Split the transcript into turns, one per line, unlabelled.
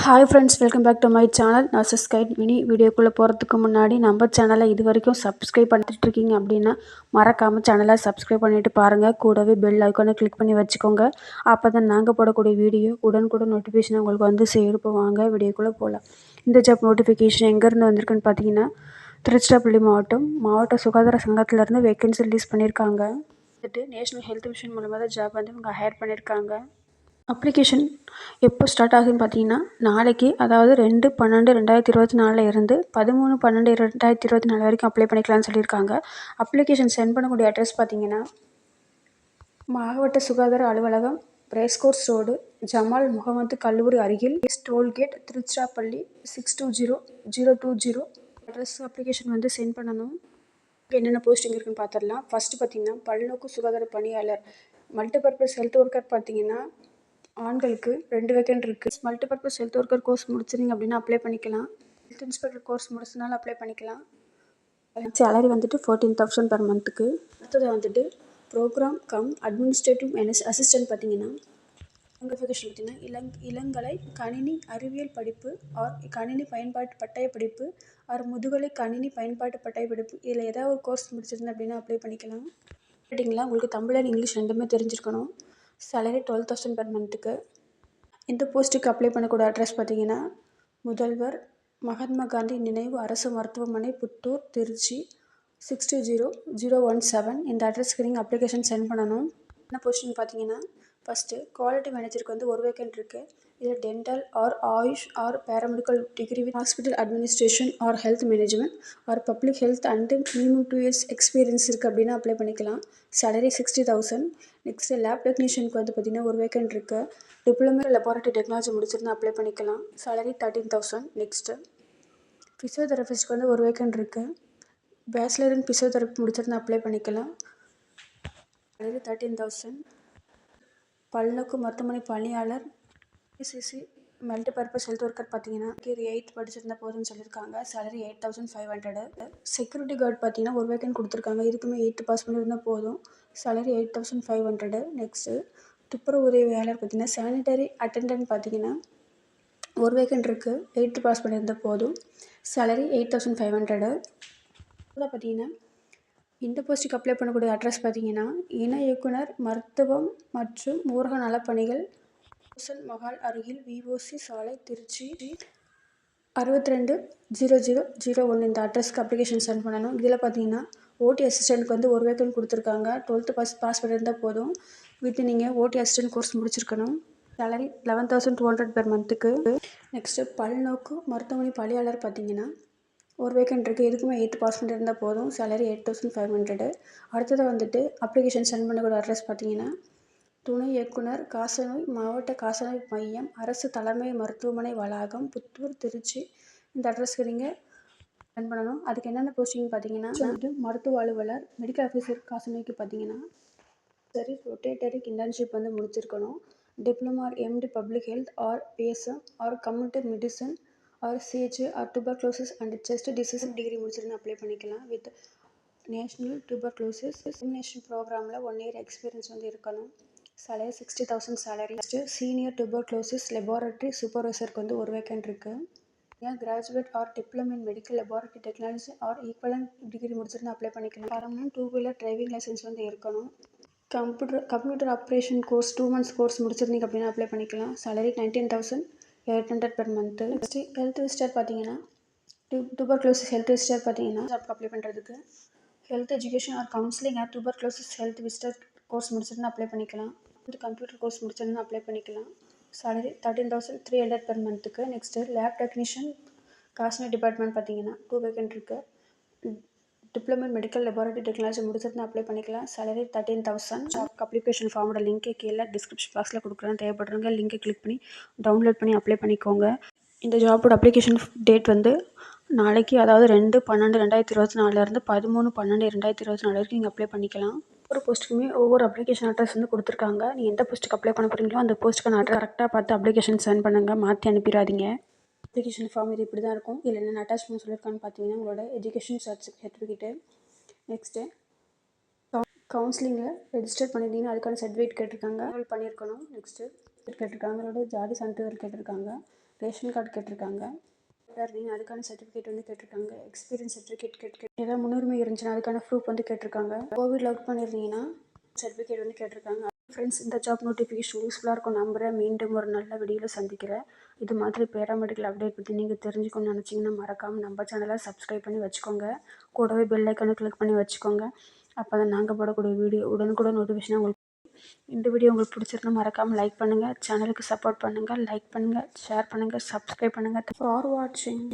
Hi friends, welcome back to my channel. Nurses guide mini. வீடியோக்குள்ளே போகிறதுக்கு முன்னாடி நம்ம சேனலை இது வரைக்கும் சப்ஸ்கிரைப் பண்ணிட்டு இருக்கீங்க அப்படின்னா மறக்காமல் சேனலை சப்ஸ்கிரைப் பண்ணிவிட்டு பாருங்கள். கூடவே பெல் ஐக்கானை கிளிக் பண்ணி வச்சுக்கோங்க. அப்போ தான் நாங்கள் போடக்கூடிய வீடியோ உடனுக்குடன் நோட்டிஃபிகேஷன் உங்களுக்கு வந்து சேருப்போவாங்க. வீடியோக்குள்ளே போகலாம். இந்த ஜாப் நோட்டிஃபிகேஷன் எங்கேருந்து வந்திருக்குன்னு பார்த்தீங்கன்னா திருச்சிராப்பள்ளி மாவட்ட சுகாதார சங்கத்திலேருந்து வேகன்சி ரிலீஸ் பண்ணியிருக்காங்க. நேஷனல் ஹெல்த் மிஷன் மூலமாக தான் ஜாப் வந்து இவங்க ஹையர் பண்ணியிருக்காங்க. அப்ளிகேஷன் எப்போ ஸ்டார்ட் ஆகுதுன்னு பார்த்தீங்கன்னா நாளைக்கு, அதாவது 2/12/2024 இருந்து 13/12/2024 வரைக்கும் அப்ளை பண்ணிக்கலாம்னு சொல்லியிருக்காங்க. அப்ளிகேஷன் சென்ட் பண்ணக்கூடிய அட்ரஸ் பார்த்தீங்கன்னா மாவட்ட சுகாதார அலுவலகம், ரேஸ்கோர்ஸ் ரோடு, ஜமால் முகமது கல்லூரி அருகில், டோல்கேட், திருச்சிராப்பள்ளி 620020. அட்ரஸ் அப்ளிகேஷன் வந்து சென்ட் பண்ணணும். என்னென்ன போஸ்டிங் இருக்குன்னு பார்த்துடலாம். ஃபஸ்ட்டு பார்த்தீங்கன்னா பல்நோக்கு சுகாதார பணியாளர். மல்டிபர்பஸ் ஹெல்த் ஒர்க்கர் பார்த்தீங்கன்னா ஆண்களுக்கு 2 வேக்கன்ட் இருக்குது. மல்டிபர்பஸ் ஹெல்த் ஒர்க்கர் கோர்ஸ் முடிச்சிருங்க அப்படின்னா அப்ளை பண்ணிக்கலாம். ஹெல்த் இன்ஸ்பெக்டர் கோர்ஸ் முடிச்சதுனால அப்ளை பண்ணிக்கலாம். சேலரி வந்துட்டு 14,000 per மந்த்துக்கு. அடுத்தது வந்துட்டு ப்ரோக்ராம் கம் அட்மினிஸ்ட்ரேட்டிவ் அசிஸ்டன்ட் பார்த்தீங்கன்னா குவாலிஃபிகேஷன் பார்த்தீங்கன்னா இளங்கலை கணினி அறிவியல் படிப்பு ஆர் கணினி பயன்பாட்டு பட்டய படிப்பு ஆர் முதுகலை கணினி பயன்பாட்டு பட்டய படிப்பு, இதில் ஏதாவது ஒரு கோர்ஸ் முடிச்சிருந்தேன் அப்படின்னா அப்ளை பண்ணிக்கலாம். கேட்டிங்களா, உங்களுக்கு தமிழ் அண்ட் இங்கிலீஷ் ரெண்டுமே தெரிஞ்சிருக்கணும். சேலரி 12,000 per மந்த்துக்கு. இந்த போஸ்ட்டுக்கு அப்ளை பண்ணக்கூடிய அட்ரஸ் பார்த்தீங்கன்னா முதல்வர் மகாத்மா காந்தி நினைவு அரசு மருத்துவமனை, புத்தூர், திருச்சி 620017. இந்த அட்ரஸ்க்கு நீங்கள் அப்ளிகேஷன் சென்ட் பண்ணணும். என்ன போஸ்டிங் பார்த்தீங்கன்னா ஃபஸ்ட்டு குவாலிட்டி மேனேஜருக்கு வந்து ஒரு வேக்கன்ட் இருக்குது. இதில் dental or AYUSH or paramedical degree with hospital administration or health management or public health and minimum 2 years experience இருக்குது அப்படின்னா அப்ளை பண்ணிக்கலாம். சேலரி 60,000. நெக்ஸ்ட்டு லேப் டெக்னீஷியனுக்கு வந்து பார்த்திங்கன்னா ஒரு வேக்கன்ட் இருக்குது. டிப்ளமோ லெபார்ட்டரி டெக்னாலஜி முடிச்சிருந்தா அப்ளை பண்ணிக்கலாம். சேலரி 13,000. நெக்ஸ்ட்டு ஃபிசியோதெரபிஸ்ட்க்கு வந்து ஒரு வேக்கன்ட் இருக்குது. பேச்சுலர் இன் ஃபிசியோதெரப்பி முடிச்சிருந்தா அப்ளை பண்ணிக்கலாம். சேலரி 13,000. பல்நோக்கு மருத்துவமனை பணியாளர் சிசி மல்டிபர்பஸ் ஹெல்த் ஒர்க்கர் பார்த்தீங்கன்னா 8th படிச்சிருந்தா போதும்னு சொல்லியிருக்காங்க. சேலரி 8,500. செக்யூரிட்டி கார்டு பார்த்தீங்கன்னா ஒரு வேக்கன்ட் கொடுத்துருக்காங்க. இதுக்குமே 8th பாஸ் பண்ணியிருந்தால் போதும். சேலரி 8,500. நெக்ஸ்ட்டு துப்புரவு உதவியாளர் பார்த்தீங்கன்னா சானிடரி அட்டெண்டன்ட் பார்த்தீங்கன்னா ஒரு வேக்கன்ட் இருக்குது. 8th பாஸ் பண்ணியிருந்தால் போதும். சேலரி 8,500. பார்த்தீங்கன்னா இந்த போஸ்ட்டுக்கு அப்ளை பண்ணக்கூடிய அட்ரஸ் பார்த்தீங்கன்னா இணை இயக்குனர் மருத்துவம் மற்றும் ஊரக நலப்பணிகள், ரோசன் மஹால் அருகில், விஓசி சாலை, திருச்சி 620001. இந்த அட்ரஸ்க்கு அப்ளிகேஷன் சென்ட் பண்ணணும். இதில் பார்த்தீங்கன்னா ஓடி அசிஸ்டன்ட்க்கு வந்து ஒரு வேக்கன்ட் கொடுத்துருக்காங்க. 12th பாஸ் பண்ணியிருந்தால் போதும். நீங்கள் ஓடி அசிஸ்டன்ட் கோர்ஸ் முடிச்சிருக்கணும். சேலரி 11,200 per மந்த்துக்கு. நெக்ஸ்ட்டு பல்நோக்கு மருத்துவமனை பணியாளர் பார்த்தீங்கன்னா ஒரு வேக்கன்ட் இருக்குது. இதுக்குமே 8th பாஸ் பண்ணியிருந்தால் போதும். சேலரி 8,500. அடுத்தது வந்துட்டு அப்ளிகேஷன் சென்ட் பண்ணக்கூடிய அட்ரஸ் பார்த்தீங்கன்னா துணை இயக்குனர் காசநோய் மாவட்ட காசநோய் மையம், அரசு தலைமை மருத்துவமனை வளாகம், புத்தூர், திருச்சி. இந்த அட்ரஸ்க்கு நீங்கள் சென்ட் பண்ணணும். அதுக்கு என்னென்ன போஸ்டிங் பார்த்தீங்கன்னா மருத்துவ அலுவலர், மெடிக்கல் ஆஃபீஸர் காசநோய்க்கு பார்த்தீங்கன்னா சரி ரொட்டேட்டரி இன்டர்ன்ஷிப் வந்து முடிச்சிருக்கணும். Diploma or MD public health or PSM or community medicine or CHA or tuberculosis and chest disease degree முடிச்சிருந்து அப்ளை பண்ணிக்கலாம். வித் நேஷ்னல் டியூபர்குலோசிஸ் எலிமினேஷன் ப்ரோக்ராமில் 1 year எக்ஸ்பீரியன்ஸ் வந்து இருக்கணும். Salary 60,000 salary. Senior tuberculosis laboratory சூப்பர்வைசருக்கு வந்து ஒரு வேக்கன்ட் இருக்குது. Graduate or diploma in medical laboratory technology or equivalent degree முடிச்சிருந்து அப்ளை பண்ணிக்கலாம். பர்மனன்ட் 2-wheeler டிரைவிங் லைசன்ஸ் வந்து இருக்கணும். Computer operation course 2 months course முடிச்சிருந்தீங்க அப்படின்னா அப்ளை பண்ணிக்கலாம். Salary 19,800 per month. Next health visitor பார்த்தீங்கன்னா டியூபர்குலோசிஸ் ஹெல்த் விசிட்டர் பார்த்தீங்கன்னா ஜாப்க்கு அப்ளை பண்ணுறதுக்கு health education or counselling or tuberculosis health visitor course முடிச்சிருந்தா அப்ளை பண்ணிக்கலாம். கம்ப்யூட்டர் கோர்ஸ் முடிச்சிருந்தா அப்ளை பண்ணிக்கலாம். சேலரி 13,300 per மந்த்துக்கு. நெக்ஸ்ட்டு லேப் டெக்னீஷியன் காஸ்மெட் டிபார்ட்மெண்ட் பார்த்தீங்கன்னா 2 வேக்கன்ட் இருக்குது. டிப்ளமோ மெடிக்கல் லெபார்ட்டரி டெக்னாலஜி முடிச்சிருந்தா அப்ளை பண்ணிக்கலாம். சேலரி 13,000. ஜாப் அப்ளிகேஷன் ஃபார்மோட லிங்க்கை கீழே டிஸ்கிரிப்ஷன் பாக்ஸில் கொடுக்குறேன். தேவைப்படுறவங்க லிங்கை கிளிக் பண்ணி டவுன்லோட் பண்ணி அப்ளை பண்ணிக்கோங்க. இந்த ஜாப்போட அப்ளிகேஷன் டேட் வந்து நாளைக்கு, அதாவது 2/12/2024 இருந்து 13/12/2024 வரைக்கும் நீங்கள் அப்ளை பண்ணிக்கலாம். ஒவ்வொரு போஸ்ட்டுக்குமே ஒவ்வொரு அப்ளிகேஷன் அட்ரஸ் வந்து கொடுத்துருக்காங்க. நீங்கள் எந்த போஸ்ட்டுக்கு அப்ளை பண்ண போகிறீங்களோ அந்த போஸ்ட்டுக்கான அட்ரஸ் கரெக்டாக பார்த்து அப்ளிகேஷன் சென்ட் பண்ணுங்கள். மாற்றி அனுப்பிடாதீங்க. அப்ளிகேஷன் ஃபார்ம் இது இப்படி தான் இருக்கும். இதில் என்னென்ன அட்டாச்மெண்ட் சொல்லியிருக்கான்னு பார்த்தீங்கன்னா உங்களோட எஜுகேஷன் சர்டிஃபிகேட்டு, நெக்ஸ்ட்டு கவுன்சிலிங்கில் ரெஜிஸ்டர் பண்ணியிருந்தீங்கன்னா அதுக்கான சர்டிஃபிகேட் கேட்டிருக்காங்க, பண்ணியிருக்கணும். நெக்ஸ்ட்டு கேட்டிருக்காங்க, அதோட ஜாதி சான்றிதழ் கேட்டிருக்காங்க. ரேஷன் கார்டு கேட்டிருக்காங்க. நீங்கள் அதுக்கான சர்டிஃபிகேட் வந்து கேட்டிருக்காங்க. எக்ஸ்பீரியன்ஸ் சர்டிஃபிகேட் ஏதாவது முன்னுரிமை இருந்துச்சுன்னா அதுக்கான ப்ரூஃப் வந்து கேட்டிருக்காங்க. கோவிட் ஒர்க் பண்ணியிருந்தீங்கன்னா சர்டிஃபிகேட் வந்து கேட்டிருக்காங்க. ஃப்ரெண்ட்ஸ், இந்த ஜாப் நோட்டிஃபிகேஷன் யூஸ்ஃபுல்லாக இருக்கும் நம்புகிறேன். மீண்டும் ஒரு நல்ல வீடியோவில் சந்திக்கிறேன். இது மாதிரி பேராமெடிக்கல் அப்டேட் பற்றி நீங்கள் தெரிஞ்சுக்கணும்னு நினச்சிங்கன்னா மறக்காமல் நம்ம சேனலை சப்ஸ்கிரைப் பண்ணி வச்சுக்கோங்க. கூடவே பெல் ஐக்கானை கிளிக் பண்ணி வச்சுக்கோங்க. அப்போ தான் நாங்கள் போடக்கூடிய வீடியோ உடனுக்குடன் நோட்டிஃபிகேஷன் உங்களுக்கு. இந்த வீடியோ உங்களுக்கு பிடிச்சிருந்தா மறக்காமல் லைக் பண்ணுங்கள். சேனலுக்கு சப்போர்ட் பண்ணுங்கள். லைக் பண்ணுங்கள், ஷேர் பண்ணுங்கள், சப்ஸ்கிரைப் பண்ணுங்கள். ஃபார் வாட்சிங்.